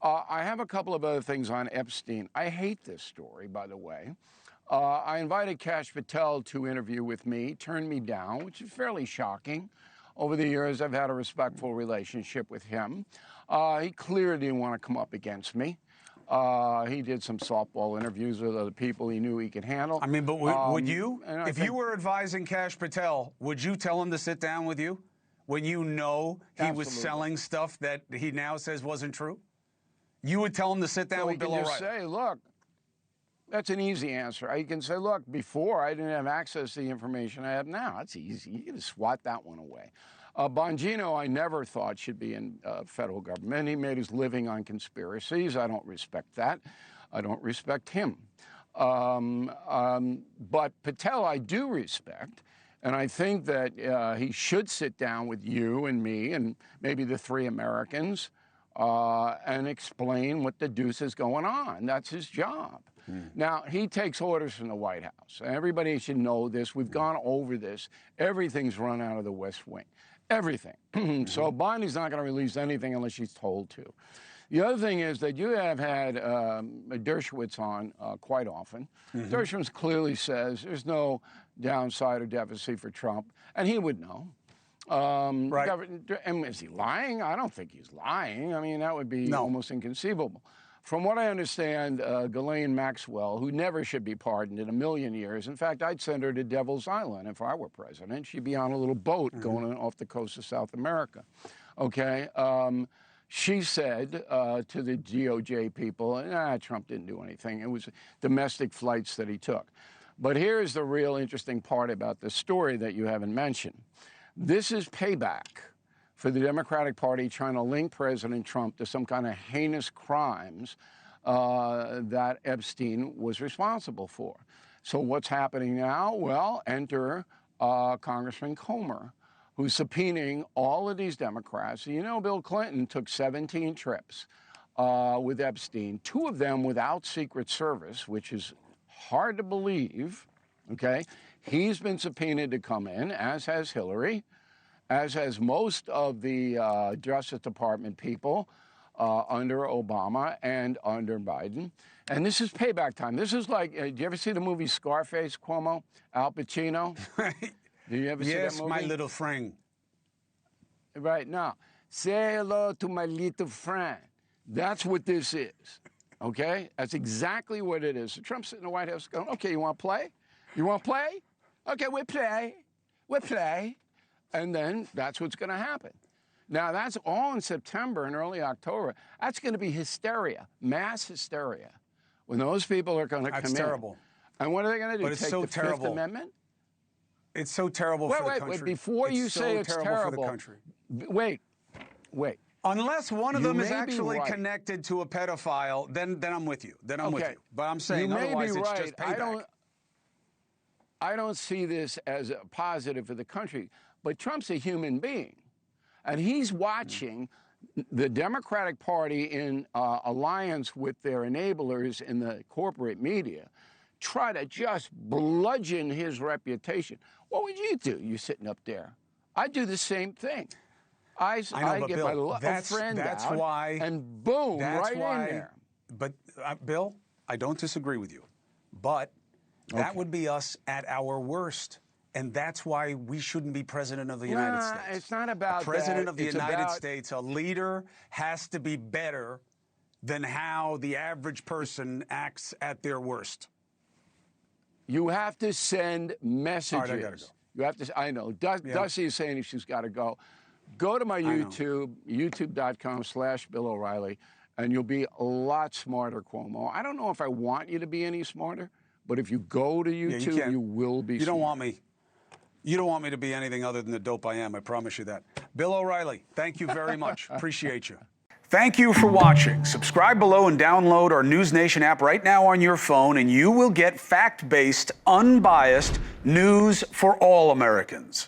I have a couple of other things on Epstein. I hate this story, by the way. I invited Kash Patel to interview with me, turned me down, which is fairly shocking. Over the years, I've had a respectful relationship with him. He clearly didn't want to come up against me. He did some softball interviews with other people he knew he could handle. I mean, but would you, if you were advising Kash Patel, would you tell him to sit down with you when you know he was selling stuff that he now says wasn't true? You would tell him to sit down with Bill O'Reilly? Just say, look, that's an easy answer. You can say, look, before I didn't have access to the information I have now. That's easy. You can just swat that one away. Bongino, I never thought should be in federal government. He made his living on conspiracies. I don't respect that. I don't respect him. But Patel, I do respect. And I think that he should sit down with you and me and maybe the three Americans and explain what the deuce is going on. That's his job. Now, he takes orders from the White House. Everybody should know this. We've gone over this. Everything's run out of the West Wing. Everything. So Bonnie's not going to release anything unless she's told to. The other thing is that you have had Dershowitz on quite often. Dershowitz clearly says there's no downside or deficit for Trump, and he would know. Right. And is he lying? I don't think he's lying. I mean, that would be almost inconceivable. From what I understand, Ghislaine Maxwell, who never should be pardoned in a million years, in fact, I'd send her to Devil's Island if I were president. She'd be on a little boat going off the coast of South America, okay? She said to the DOJ people, Trump didn't do anything. It was domestic flights that he took. But here's the real interesting part about the story that you haven't mentioned. This is payback for the Democratic Party trying to link President Trump to some kind of heinous crimes that Epstein was responsible for. So what's happening now? Well, enter Congressman Comer, who's subpoenaing all of these Democrats. You know, Bill Clinton took 17 trips with Epstein, 2 of them without Secret Service, which is hard to believe, okay? He's been subpoenaed to come in, as has Hillary, as has most of the Justice Department people under Obama and under Biden. And this is payback time. This is like, do you ever see the movie Scarface, Cuomo, Al Pacino? Do you ever see that movie? Yes, my little friend. Right, now, say hello to my little friend. That's what this is, okay? That's exactly what it is. So Trump's sitting in the White House going, okay, you want to play? You want to play? Okay, we'll play. We'll play. And then that's what's going to happen. Now, that's all in September and early October. That's going to be hysteria, mass hysteria, when those people are going to come in. That's terrible. And what are they going to do? But it's so terrible. Fifth Amendment? It's so terrible for the country. Wait, before you say it's terrible, for the country. Wait. Unless one of them is actually connected to a pedophile, then I'm with you. Then I'm with you. But I'm saying otherwise it's just payback. I don't see this as a positive for the country, but Trump's a human being, and he's watching the Democratic Party in alliance with their enablers in the corporate media try to just bludgeon his reputation. What would you do? You're sitting up there. I'd do the same thing. I get Bill, my friend out, and boom, right in there. But, Bill, I don't disagree with you, but that would be us at our worst. And that's why we shouldn't be president of the United States. It's not about that. President of the United States, a leader has to be better than how the average person acts at their worst. You have to send messages. All right, I gotta go. You have to. I know. Dusty is saying she's got to go. Go to my YouTube, youtube.com/Bill O'Reilly, and you'll be a lot smarter, Cuomo. I don't know if I want you to be any smarter, but if you go to YouTube, you will be. You don't want me. You don't want me to be anything other than the dope I am. I promise you that. Bill O'Reilly, thank you very much. Appreciate you. Thank you for watching. Subscribe below and download our NewsNation app right now on your phone, and you will get fact-based, unbiased news for all Americans.